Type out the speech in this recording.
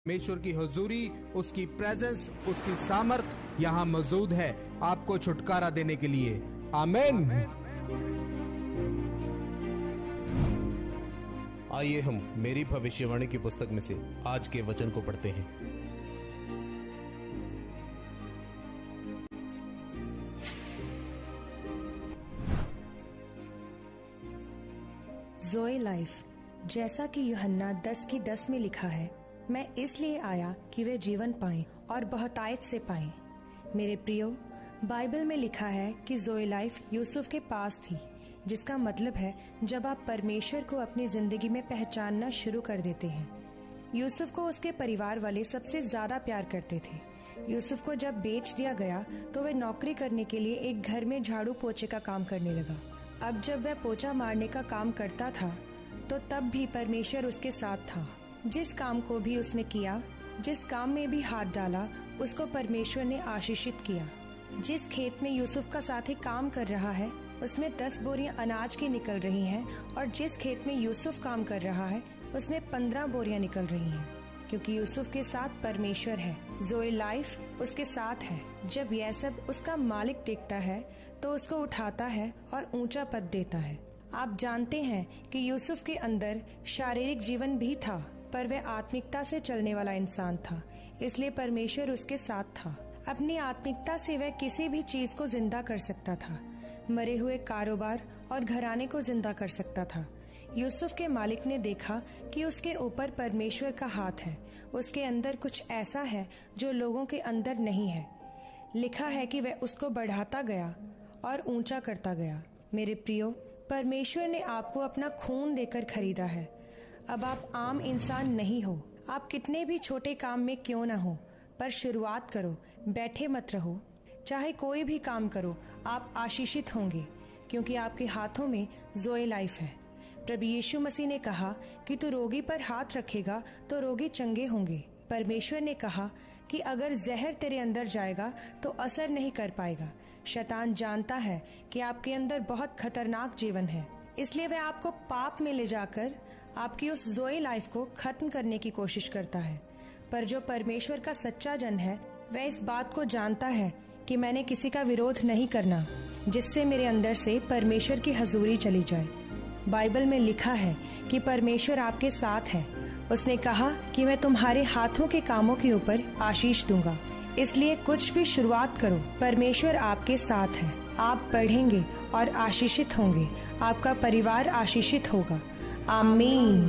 परमेश्वर की हुजूरी, उसकी प्रेजेंस, उसकी सामर्थ यहाँ मौजूद है आपको छुटकारा देने के लिए। आमीन। आइए हम मेरी भविष्यवाणी की पुस्तक में से आज के वचन को पढ़ते हैं। ज़ोए लाइफ, जैसा कि यूहन्ना 10:10 में लिखा है, मैं इसलिए आया कि वे जीवन पाएं और बहुतायत से पाएं। मेरे प्रियो, बाइबल में लिखा है कि ज़ोए लाइफ यूसुफ के पास थी, जिसका मतलब है जब आप परमेश्वर को अपनी जिंदगी में पहचानना शुरू कर देते हैं। यूसुफ को उसके परिवार वाले सबसे ज्यादा प्यार करते थे। यूसुफ को जब बेच दिया गया तो वह नौकरी करने के लिए एक घर में झाड़ू पोछे का काम करने लगा। अब जब वह पोछा मारने का काम करता था तो तब भी परमेश्वर उसके साथ था। जिस काम को भी उसने किया, जिस काम में भी हाथ डाला, उसको परमेश्वर ने आशीषित किया। जिस खेत में यूसुफ का साथी काम कर रहा है उसमें 10 बोरियां अनाज की निकल रही हैं, और जिस खेत में यूसुफ काम कर रहा है उसमें 15 बोरियां निकल रही हैं, क्योंकि यूसुफ के साथ परमेश्वर है। ज़ोए लाइफ उसके साथ है। जब यह सब उसका मालिक देखता है तो उसको उठाता है और ऊंचा पद देता है। आप जानते हैं कि यूसुफ के अंदर शारीरिक जीवन भी था, पर वह आत्मिकता से चलने वाला इंसान था, इसलिए परमेश्वर उसके साथ था। अपनी आत्मिकता से वह किसी भी चीज को जिंदा कर सकता था। मरे हुए कारोबार और घराने को जिंदा कर सकता था। यूसुफ के मालिक ने देखा कि उसके ऊपर परमेश्वर का हाथ है। उसके अंदर कुछ ऐसा है जो लोगों के अंदर नहीं है। लिखा है कि वह उसको बढ़ाता गया और ऊंचा करता गया। मेरे प्रियो, परमेश्वर ने आपको अपना खून देकर खरीदा है। अब आप आम इंसान नहीं हो। आप कितने भी छोटे काम में क्यों न हो, पर शुरुआत करो, बैठे मत रहो। चाहे कोई भी काम करो, आप आशीषित होंगे, क्योंकि आपके हाथों में ज़ोए लाइफ है। प्रभु यीशु मसीह ने कहा कि तू रोगी पर हाथ रखेगा तो रोगी चंगे होंगे। परमेश्वर ने कहा कि अगर जहर तेरे अंदर जाएगा तो असर नहीं कर पाएगा। शैतान जानता है कि आपके अंदर बहुत खतरनाक जीवन है, इसलिए वह आपको पाप में ले जाकर आपकी उस ज़ोए लाइफ को खत्म करने की कोशिश करता है। पर जो परमेश्वर का सच्चा जन है, वह इस बात को जानता है कि मैंने किसी का विरोध नहीं करना, जिससे मेरे अंदर से परमेश्वर की हजूरी चली जाए। बाइबल में लिखा है कि परमेश्वर आपके साथ है। उसने कहा कि मैं तुम्हारे हाथों के कामों के ऊपर आशीष दूंगा। इसलिए कुछ भी शुरुआत करो, परमेश्वर आपके साथ है। आप बढ़ेंगे और आशीषित होंगे। आपका परिवार आशीषित होगा। आमीन।